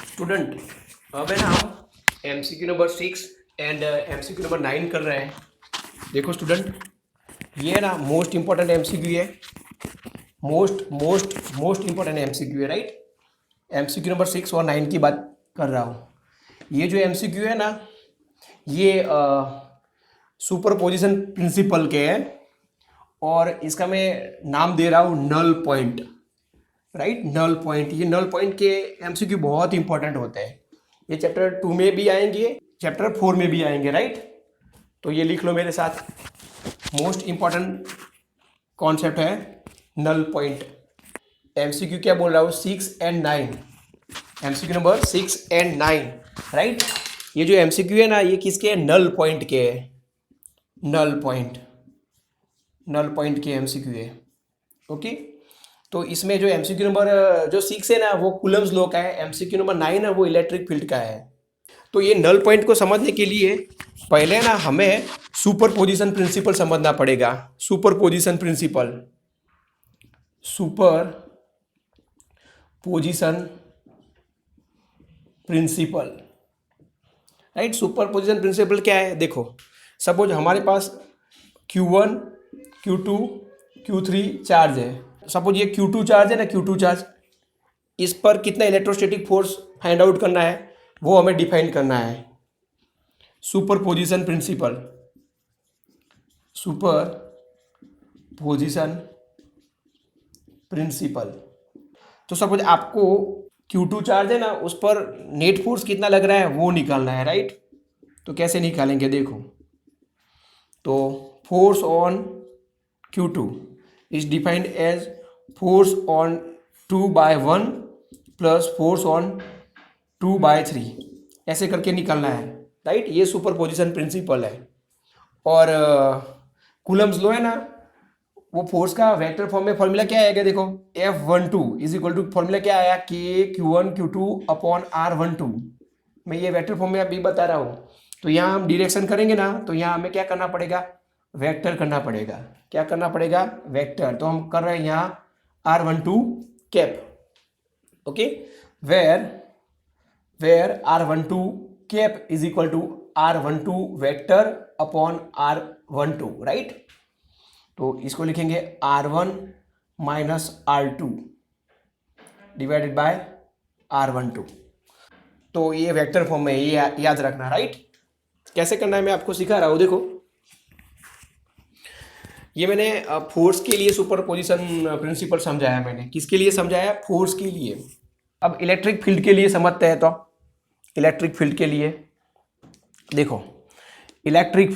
Student, अब है ना हम MCQ number 6 and MCQ number 9 कर रहे हैं। देखो स्टूडेंट, ये है ना मोस्ट इंपॉर्टेंट एमसीक्यू है। मोस्ट इंपॉर्टेंट एमसीक्यू है, राइट। एमसीक्यू नंबर 6 और 9 की बात कर रहा हूँ। ये जो एमसीक्यू है ना, ये सुपरपोजिशन प्रिंसिपल के है और इसका मैं नाम दे रहा हूँ null point, right. Null point, ये नल पॉइंट के एमसीक्यू बहुत इंपॉर्टेंट होते हैं। ये चैप्टर 2 में भी आएंगे, चैप्टर 4 में भी आएंगे, राइट। तो ये लिख लो मेरे साथ, मोस्ट इंपॉर्टेंट कॉन्सेप्ट है नल पॉइंट। एमसीक्यू क्या बोल रहा हूँ, 6 and 9, MCQ number 6 and 9, right. ये जो एमसीक्यू है ना, ये किसके है, नल पॉइंट के है। नल पॉइंट के एमसीक्यू है, ओके। तो इसमें जो एमसीक्यू नंबर जो 6 है ना, वो कूलम्स लॉ का है। एमसीक्यू नंबर 9 है, वो इलेक्ट्रिक फील्ड का है। तो ये नल पॉइंट को समझने के लिए पहले ना हमें सुपरपोजिशन प्रिंसिपल समझना पड़ेगा। Superposition principle, right. Superposition principle क्या है, देखो सपोज हमारे पास Q1, Q2, Q3 चार्ज है। सपोज ये Q2 चार्ज है ना, Q2 चार्ज, इस पर कितना इलेक्ट्रोस्टैटिक फोर्स फाइंड आउट करना है, वो हमें डिफाइन करना है। Superposition principle. तो सपोज आपको Q2 चार्ज है ना, उस पर नेट फोर्स कितना लग रहा है वो निकालना है, राइट। तो कैसे निकालेंगे, देखो। तो force on Q2 is defined as force on 2/1 plus force on 2/3, ऐसे करके निकालना है, राइट। ये सुपरपोजिशन प्रिंसिपल है। और कूलम्स लॉ है ना, वो फोर्स का वेक्टर फॉर्म में फॉर्मूला क्या आएगा, देखो F12 is equal to, formula क्या आया, K Q1 Q2 upon R12। मैं ये वेक्टर फॉर्म में अभी बता रहा हूँ। तो यहाँ हम डिरेक्शन करेंगे ना, तो यहाँ हमें क्या करना पड़ेगा, वेक्टर करना पड़ेगा। क्या करना पड़ेगा, वेक्टर। तो हम कर रहे हैं यहाँ R12 cap, okay. Where R12 cap is equal to R12 vector upon R12, right. तो इसको लिखेंगे R1 minus R2 divided by R12। तो ये वेक्टर फॉर्म में, ये याद रखना, राइट। कैसे करना है मैं आपको सिखा रहा हूँ, देखो। ये मैंने फोर्स के लिए सुपरपोजिशन प्रिंसिपल समझाया। मैंने किसके लिए समझाया, फोर्स के लिए। अब इलेक्ट्रिक फील्ड के लिए समझते हैं। तो इलेक्ट्रिक फील्ड के लिए देखो, इलेक्ट्रिक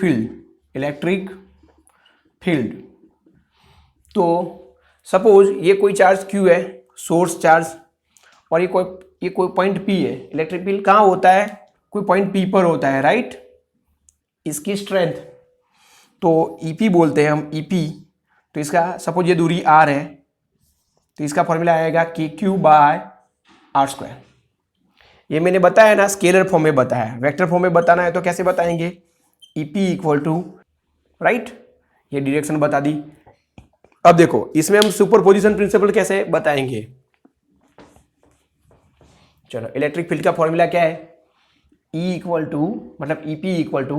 फील्ड तो सपोज ये कोई चार्ज Q है, सोर्स चार्ज, और ये कोई पॉइंट P है। इलेक्ट्रिक फील्ड कहाँ होता है, कोई पॉइंट P पर होता है, राइट। इसकी स्ट्रेंथ तो EP बोलते हैं हम, EP। तो इसका सपोज ये दूरी R है, तो इसका फॉर्मूला आएगा KQ/R²। ये मैंने बताया ना, स्केलर फॉर्म में बताया। वेक्टर फॉर्म में बताना है तो कैसे बताएंगे, EP इक्वल टू, राइट, ये डायरेक्शन बता दी। अब देखो इसमें हम सुपरपोजिशन प्रिंसिपल कैसे बताएंगे। चलो, इलेक्ट्रिक फील्ड का फॉर्मूला क्या है, E इक्वल टू, मतलब EP equal to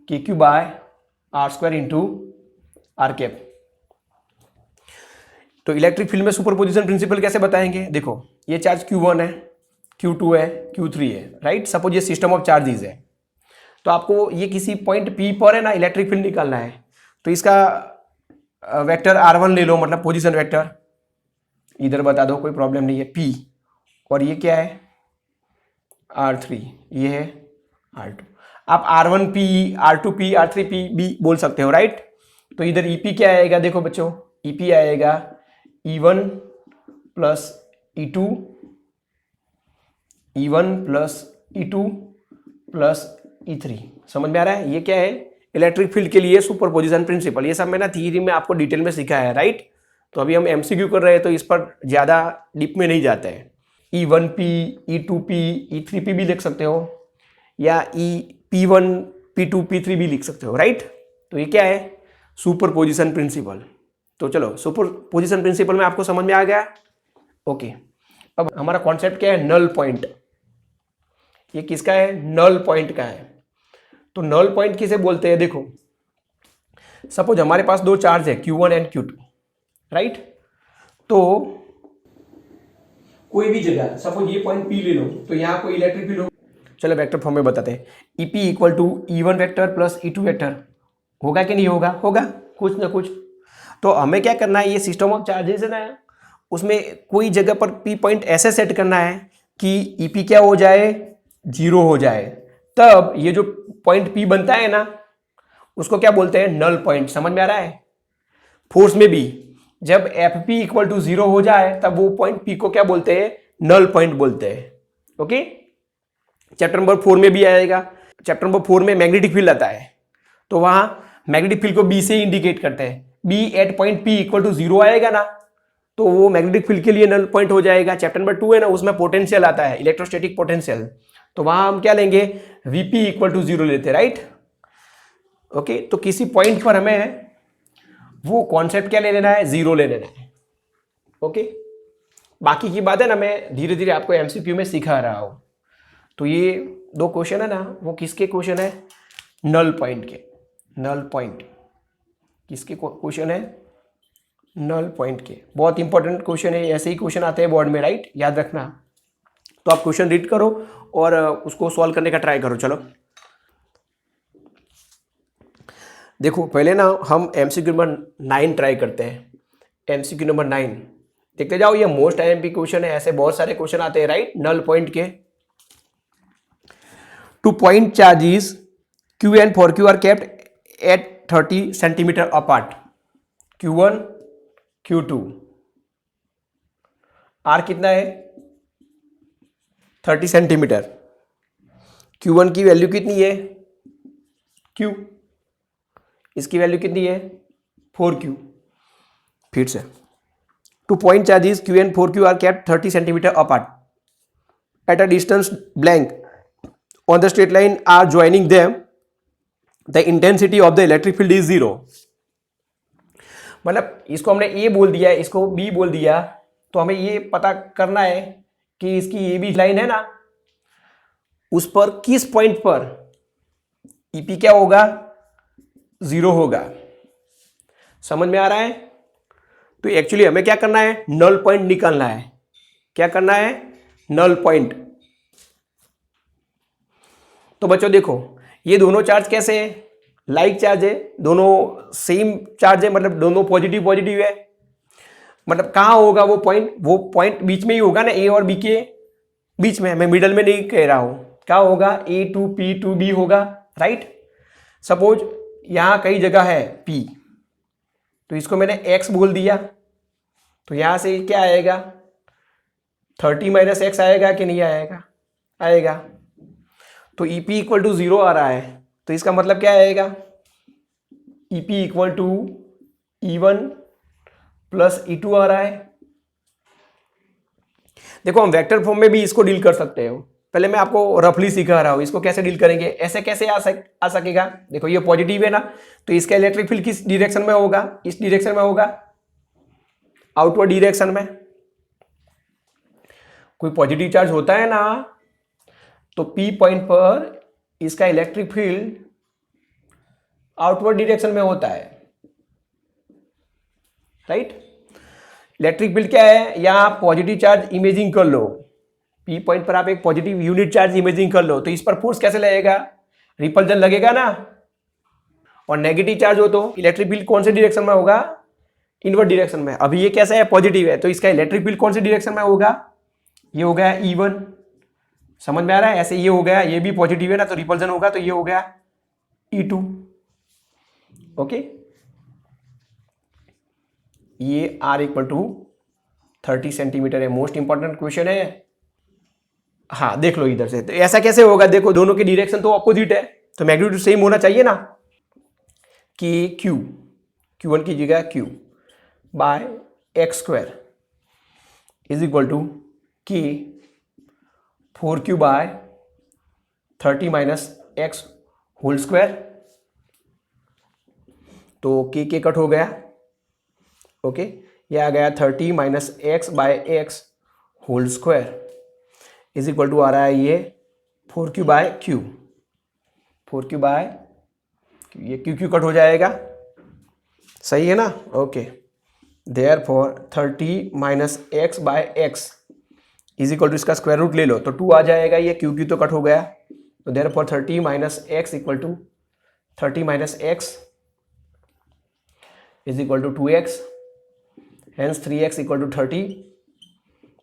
KQ/R² into R cap. तो इलेक्ट्रिक फील्ड में सुपरपोजिशन प्रिंसिपल कैसे बताएंगे, देखो ये चार्ज Q1 है, Q2 है, Q3 है, राइट। सपोज ये सिस्टम ऑफ चार्जेस है। तो आपको ये किसी पॉइंट P पर है ना इलेक्ट्रिक फील्ड निकालना है। तो इसका वेक्टर R1 ले लो, मतलब पोजीशन वेक्टर, इधर बता दो, कोई प्रॉब्लम नहीं है, P। और ये क्या है, R3, ये है R2। आप R1P, R2P, R3P भी बोल सकते हो, राइट। तो इधर EP क्या आएगा, देखो बच्चों, EP आएगा E1 plus E2 plus E2 plus E3। समझ में आ रहा है, ये क्या है, इलेक्ट्रिक फील्ड के लिए सुपरपोजिशन प्रिंसिपल। ये सब मैंने थियरी में आपको डिटेल में सिखाया है, राइट। तो अभी हम MCQ कर रहे हैं, तो इस पर ज़्यादा डीप में नहीं जाते हैं। E1P, E2P, E3P भी लिख सकते हो, या P1, P2, P3 भी लिख सकते हो, राइट। तो ये क्या है, सुपरपोजिशन प्रिंसिपल। तो चलो, सुपरपोजिशन प्रिंसिपल में आपको समझ में आ गया, ओके। अब हमारा कॉन्सेप्ट क्या है, नल पॉइंट। ये किसका है, नल पॉइंट का है। तो नल पॉइंट किसे बोलते हैं, देखो सपोज हमारे पास दो चार्ज है Q1 एंड Q2, राइट। तो कोई भी जगह सपोज ये पॉइंट P ले लो, तो यहाँ कोई इलेक्ट्रिक फील्ड हो, चलो वेक्टर फॉर्म में बताते हैं, EP equal to E1 vector plus E2 vector, होगा कि नहीं होगा, होगा कुछ ना कुछ। तो हमें क्या करना है, ये सिस्टम ऑफ चार्जेस है ना, उसमें कोई जगह पर P पॉइंट ऐसे सेट करना है कि EP क्या हो जाए, 0 हो जाए, तब ये जो पॉइंट P बनता है ना उसको क्या बोलते हैं, नल पॉइंट। समझ में आ रहा है। फोर्स में भी जब FP इक्वल टू 0 हो जाए तब वो पॉइंट P को क्या बोलते हैं, नल पॉइंट बोलते हैं। ओके, चैप्टर नंबर 4 में भी आएगा। चैप्टर नंबर 4 में मैग्नेटिक फील्ड आता है, तो वहां मैग्नेटिक फील्ड को B से इंडिकेट करते हैं। B at point P equal to 0 आएगा ना, तो वो मैग्नेटिक फील्ड के लिए नल पॉइंट हो जाएगा। चैप्टर नंबर 2 है ना, उसमें पोटेंशियल आता है, इलेक्ट्रोस्टैटिक पोटेंशियल, तो वहां हम क्या लेंगे, VP इक्वल टू 0 लेते हैं, राइट। ओके, तो किसी पॉइंट पर हमें वो कॉन्सेप्ट क्या ले लेना है, 0 ले लेना है। ओके, बाकी की बात है ना मैं धीरे धीरे आपको MCQ में सिखा रहा हूं। तो ये दो क्वेश्चन है ना, वो किसके क्वेश्चन है, नल पॉइंट के। नल पॉइंट किसके क्वेश्चन है, नल पॉइंट के। बहुत इंपॉर्टेंट क्वेश्चन है, ऐसे ही क्वेश्चन आते हैं बोर्ड में, राइट, याद रखना। तो आप क्वेश्चन रीड करो और उसको सॉल्व करने का ट्राई करो। चलो देखो, पहले ना हम MCQ नंबर 9 ट्राई करते हैं। MCQ नंबर 9 देखते जाओ, ये मोस्ट IMP क्वेश्चन है, ऐसे बहुत सारे क्वेश्चन आते हैं, राइट, नल पॉइंट के। Two point charges Q and 4Q are kept at 30 centimetre apart. Q1 Q2 R कितना है, 30 सेंटीमीटर। Q1 की वैल्यू कितनी है, Q, इसकी वैल्यू कितनी है, 4Q। फिर से, two point charges Q and 4Q are kept 30 centimetre apart at a distance blank on the straight line are joining them, the intensity of the electric field is 0। मतलब इसको हमने A बोल दिया, इसको B बोल दिया, तो हमें ये पता करना है कि इसकी ये भी लाइन है ना, उस पर किस पॉइंट पर EP क्या होगा, 0 होगा। समझ में आ रहा है। तो एक्चुअली हमें क्या करना है, नल पॉइंट निकालना है। क्या करना है, नल पॉइंट। तो बच्चों देखो, ये दोनों चार्ज कैसे है, लाइक चार्ज है, दोनों सेम चार्ज है, मतलब दोनों पॉजिटिव पॉजिटिव है। मतलब कहाँ होगा वो पॉइंट बीच में ही होगा ना, A और B के बीच में। मैं मिडल में नहीं कह रहा हूं, क्या होगा, A to P to B होगा, राइट। सपोज यहां कई जगह है P, तो इसको मैंने X बोल दिया, तो यहां से क्या आएगा, 30 माइनस एक्स आएगा कि नहीं आएगा, आएगा। तो EP इक्वल टू 0 आ रहा है, तो इसका मतलब क्या आएगा, EP equal to E1 plus E2 आ रहा है। देखो हम वेक्टर फॉर्म में भी इसको डील कर सकते हो, पहले मैं आपको रफली सिखा रहा हूं इसको कैसे डील करेंगे। ऐसे कैसे आ सकेगा, देखो ये पॉजिटिव है ना, तो इसका इलेक्ट्रिक फील्ड किस डायरेक्शन में होगा, इस डायरेक्शन में होगा, आउटवर्ड डायरेक्शन में। कोई पॉजिटिव चार्ज होता है ना, तो P पॉइंट पर इसका इलेक्ट्रिक फील्ड आउटवर्ड डायरेक्शन में होता है, राइट। इलेक्ट्रिक फील्ड क्या है, यहां पॉजिटिव चार्ज इमेजिंग कर लो, P पॉइंट पर आप एक पॉजिटिव यूनिट चार्ज इमेजिंग कर लो, तो इस पर फोर्स कैसे लगेगा, रिपल्जन लगेगा ना। और नेगेटिव चार्ज हो तो इलेक्ट्रिक फील्ड कौन से डायरेक्शन में होगा, इनवर्ड डायरेक्शन में। अभी ये कैसा है, पॉजिटिव है, तो इसका इलेक्ट्रिक फील्ड कौन से डायरेक्शन में होगा, ये हो गया E1। समझ में आ रहा है। ऐसे ये हो गया, ये भी पॉजिटिव है ना, तो रिपल्जन होगा, तो ये हो गया E2। ओके, ये R इक्वल टू 30 सेंटीमीटर है, मोस्ट इंपॉर्टेंट क्वेश्चन है। हाँ देख लो इधर से, तो ऐसा कैसे होगा, देखो दोनों की डायरेक्शन तो ऑपोजिट है, तो मैग्नीट्यूड सेम होना चाहिए ना, कि Q1 की जगह Q by X square is equal to K 4Q by 30 minus X whole square. तो K कट हो गया, ओके, ये आ गया 30 minus X by X whole square is equal to आ रहा है ये 4q by Q, 4q by Q, ये क्यू क्यू कट हो जाएगा, सही है ना? Okay, therefore 30 minus X by X is equal to, इसका स्क्वायर रूट ले लो तो 2 आ जाएगा, ये क्यू क्यू तो कट हो गया, तो therefore 30 minus x equal to 30 minus x is equal to 2x, hence 3x equal to 30,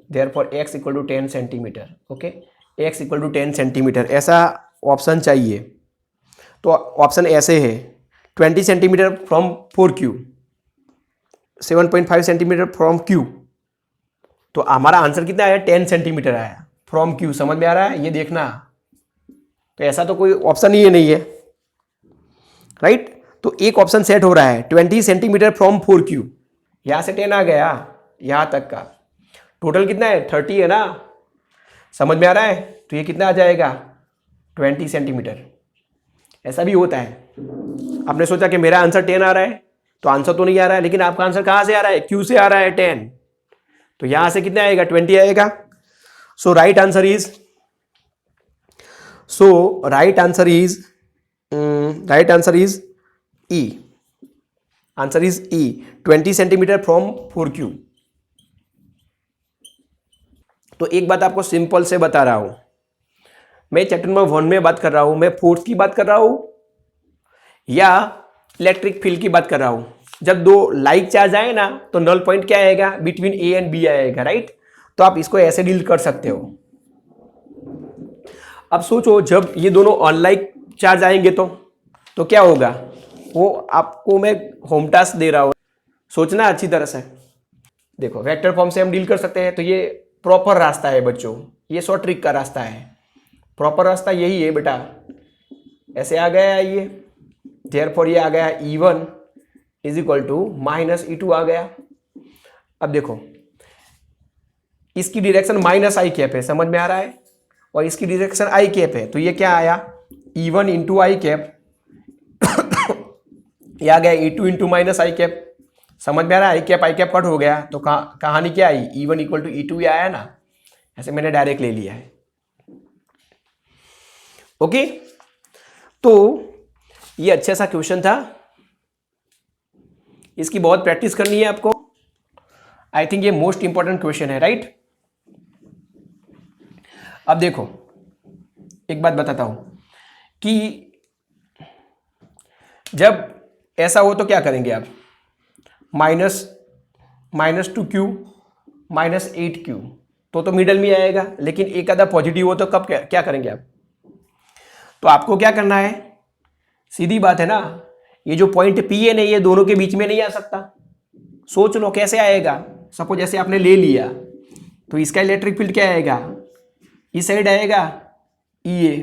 therefore x equal to 10 centimetre. Okay, x equal to 10 centimetre, ऐसा ऑप्शन चाहिए। तो ऑप्शन ऐसे है 20 centimetre from 4q, 7.5 centimetre from q, तो हमारा answer कितना आया? 10 centimetre आया फ्रॉम q। समझ में आ रहा है? ये देखना, तो ऐसा तो कोई ऑप्शन ही नहीं है, राइट? तो एक ऑप्शन सेट हो रहा है 20 सेंटीमीटर फ्रॉम 4q, यहां से 10 आ गया, यहां तक का टोटल कितना है? 30 है ना? समझ में आ रहा है? तो ये कितना आ जाएगा? 20 सेंटीमीटर। ऐसा भी होता है, आपने सोचा कि मेरा आंसर 10 आ रहा है, तो आंसर तो नहीं आ रहा है, लेकिन आपका आंसर कहां से आ रहा है? क्यू से आ रहा है 10, तो यहां से कितना आएगा? 20 आएगा। सो right answer is, right answer is E, answer is E, 20 centimetre from 4q। तो एक बात आपको सिंपल से बता रहा हूं, मैं चैप्टर नंबर 1 में बात कर रहा हूं, मैं फोर्स की बात कर रहा हूं या इलेक्ट्रिक फील्ड की बात कर रहा हूं। जब दो लाइक चार्ज आए ना, तो नल पॉइंट क्या आएगा? बिटवीन ए एंड बी आएगा, राइट? तो आप इसको ऐसे डील कर सकते हो। अब सोचो, जब ये दोनों अनलाइक चार्ज आएंगे तो क्या होगा? वो आपको मैं होम टास्क दे रहा हूं, सोचना अच्छी तरह से। देखो, वेक्टर फॉर्म से हम डील कर सकते हैं, तो ये प्रॉपर रास्ता है बच्चों, ये शॉर्ट ट्रिक का रास्ता है, प्रॉपर रास्ता यही है बेटा। ऐसे आ गया ये, देयरफॉर ये आ गया E1 is equal to minus E2 आ गया। अब देखो, इसकी डायरेक्शन माइनस आई कैप है, समझ में आ रहा है? और इसकी डायरेक्शन आई कैप है, तो ये क्या आया? E1 इंटू आई कैप, ये आ गया E2 इंटू माइनस आई कैप। समझ में आ रहा है? आई कैप कट हो गया, तो कहानी क्या आई? E1 इक्वल टू E2 ही आया ना, ऐसे मैंने डायरेक्ट ले लिया है। ओके, तो ये अच्छा सा क्वेश्चन था, इसकी बहुत प्रैक्टिस करनी है आपको। आई थिंक ये मोस्ट इंपॉर्टेंट क्वेश्चन है, राइट? अब देखो, एक बात बताता हूं कि जब ऐसा हो तो क्या करेंगे आप? -2q -8q, तो मिडल में आएगा, लेकिन एक आधा पॉजिटिव हो तो कब क्या करेंगे आप? तो आपको क्या करना है, सीधी बात है ना, ये जो पॉइंट P है ना, ये दोनों के बीच में नहीं आ सकता। सोच लो कैसे आएगा। सपोज जैसे आपने ले लिया, तो इसका इलेक्ट्रिक फील्ड क्या आएगा? इस साइड आएगा EA,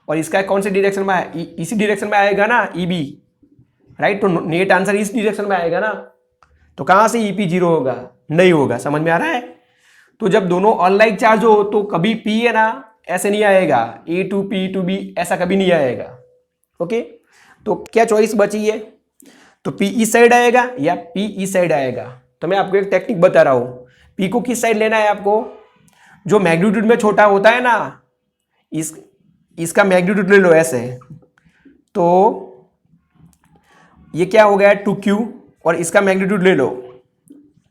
और इसका कौन से डायरेक्शन में आएगा? इसी डायरेक्शन में आएगा ना, EB, राइट? तो नेट आंसर इस डायरेक्शन में आएगा ना, तो कहां से EP 0 होगा? नहीं होगा। समझ में आ रहा है? तो जब दोनों अनलाइक चार्ज हो तो कभी P है ना ऐसे नहीं आएगा, A to P to B ऐसा कभी नहीं आएगा। ओके, तो क्या चॉइस बची है? तो P इस साइड आएगा या P इस साइड आएगा? तो मैं आपको एक टेक्निक बता रहा हूं, P को किस साइड लेना है आपको? जो मैग्नीट्यूड में छोटा होता है ना, इसका मैग्नीट्यूड ले लो ऐसे, तो ये क्या हो गया? 2q, और इसका मैग्नीट्यूड ले लो,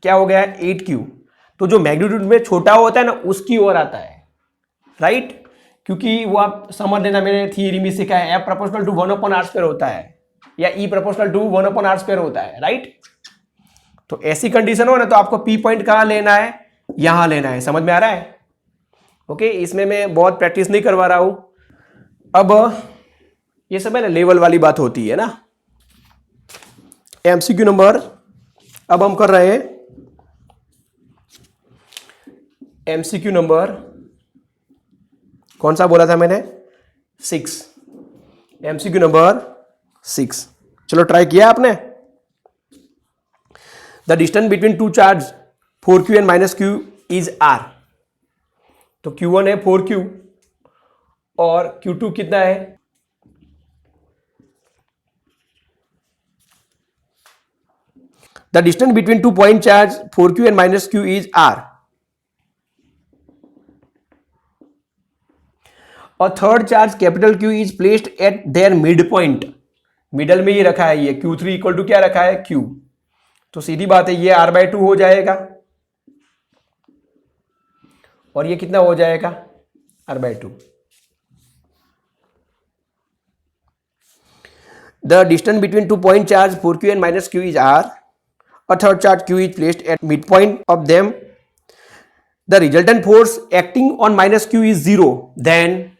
क्या हो गया? 8q। तो जो मैग्नीट्यूड में छोटा होता है ना, उसकी ओर आता है, राइट? क्योंकि वो आप समझ लेना, मैंने थियरी में सीखा है, F प्रोपोर्शनल टू 1/r² होता है, या E प्रोपोर्शनल टू 1/r² होता है, राइट? तो ऐसी कंडीशन हो ना, तो आपको P पॉइंट कहां लेना है? यहां लेना है। समझ में आ रहा है? ओके, इसमें मैं बहुत प्रैक्टिस नहीं करवा रहा हूं। अब ये सब है ना लेवल वाली बात होती है ना, MCQ नंबर, अब हम कर रहे हैं MCQ नंबर, कौन सा बोला था मैंने? 6, MCQ नंबर 6। चलो ट्राई किया आपने? The distance between two charge 4q and -q is r। तो Q1 है 4q और Q2 कितना है? The distance between two point charge 4q and -q is r। और third charge capital Q is placed at there mid point, middle में ये रखा है, ये Q3 इक्वल टू क्या रखा है, Q। तो सीधी बात है, ये R/2 हो जाएगा और ये कितना हो जाएगा, R/2। The distance between 2 point charge 4Q and minus Q is R. A third charge Q is placed at midpoint of them. The resultant force acting on minus Q is 0. Then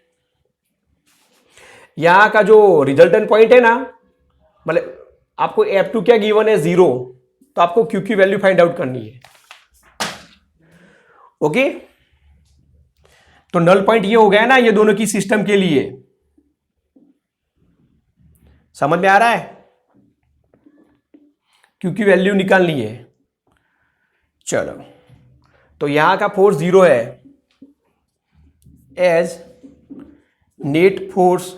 यहाँ का जो resultant point है ना, मतलब आपको F2 क्या given है, 0, तो आपको Q की वैल्यू फाइंड आउट करनी है। ओके, तो नल पॉइंट ये हो गया ना, ये दोनों की सिस्टम के लिए। समझ में आ रहा है? Q की वैल्यू निकालनी है। चलो, तो यहां का फोर्स 0 है, as net force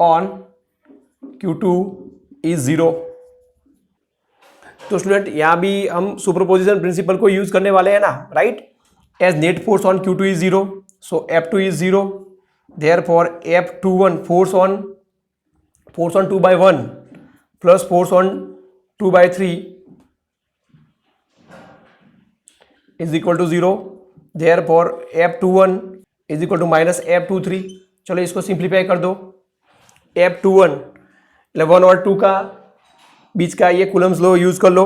on Q2 is 0। तो स्टूडेंट यहां भी हम सुपरपोजिशन प्रिंसिपल को यूज करने वाले हैं ना, right. As net force on Q2 is 0, so F2 is 0, therefore F21 force on 2/1 plus force on 2/3 is equal to 0, therefore F21 is equal to minus F23। चलो इसको सिंप्लीफाई कर दो। F21 11 और 2 का बीच का ये कूलम्स लॉ यूज कर लो,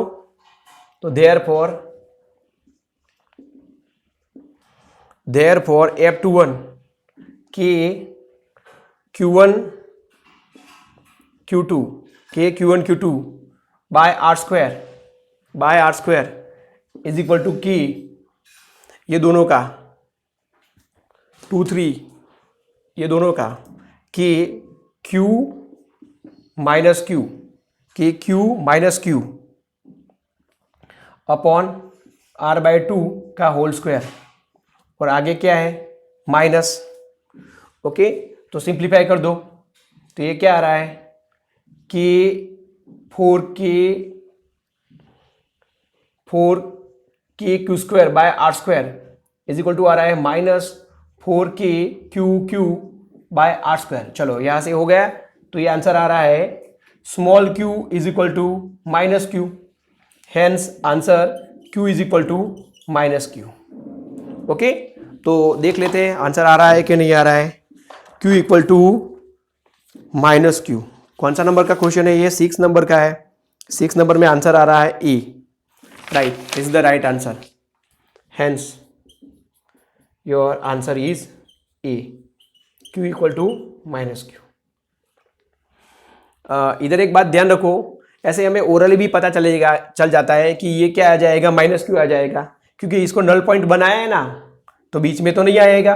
तो देयरफॉर F21 के Q1 Q2 by are square is equal to की ये दोनों का 2/3 ये दोनों का के Q minus Q upon R/2 का होल स्क्वायर, और आगे क्या है, माइनस। ओके, तो सिंप्लीफाई कर दो, तो ये क्या आ रहा है, कि 4k Q² by are square is equal to आ रहा है minus 4k Q by are square. चलो यहां से हो गया, तो ये आंसर आ रहा है small q is equal to minus Q, hence answer Q is equal to minus Q। Okay, तो देख लेते हैं आंसर आ रहा है कि नहीं आ रहा है। Q equal to minus Q, कौन सा नंबर का क्वेश्चन है ये, 6 नंबर का है। 6 नंबर में आंसर आ रहा है A, right, is the right answer, hence your answer is A, Q equal to minus Q। इधर एक बात ध्यान रखो, ऐसे हमें ओरली भी पता चल जाता है कि ये क्या आ जाएगा, माइनस Q आ जाएगा, क्योंकि इसको नल पॉइंट बनाया है ना, तो बीच में तो नहीं आएगा,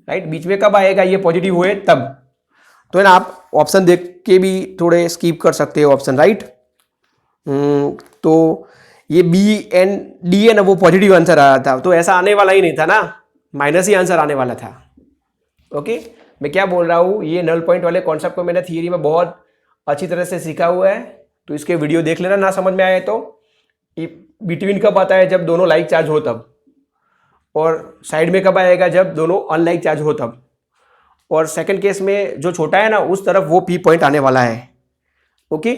राइट। बीच में कब आएगा, ये पॉजिटिव हुए तब। तो है ना, आप ऑप्शन देख के भी थोड़े स्किप कर सकते हो ऑप्शन, राइट। तो ये बी एंड डी है ना, वो पॉजिटिव आंसर आ रहा था, तो ऐसा आने वाला ही नहीं था ना, माइनस ही आंसर आने वाला था। ओके, मैं क्या बोल रहा हूँ, ये नल पॉइंट वाले कॉन्सेप्ट को मैंने थियरी में बहुत अच्छी तरह से सीखा हुआ है, तो इसके वीडियो देख लेना, ना समझ में आए तो। बिटवीन कब आता है, जब दोनों लाइक चार्ज हो तब, और साइड में कब आएगा, जब दोनों अनलाइक चार्ज हो तब, और सेकंड केस में जो छोटा है ना उस तरफ वो पी पॉइंट आने वाला है। ओके।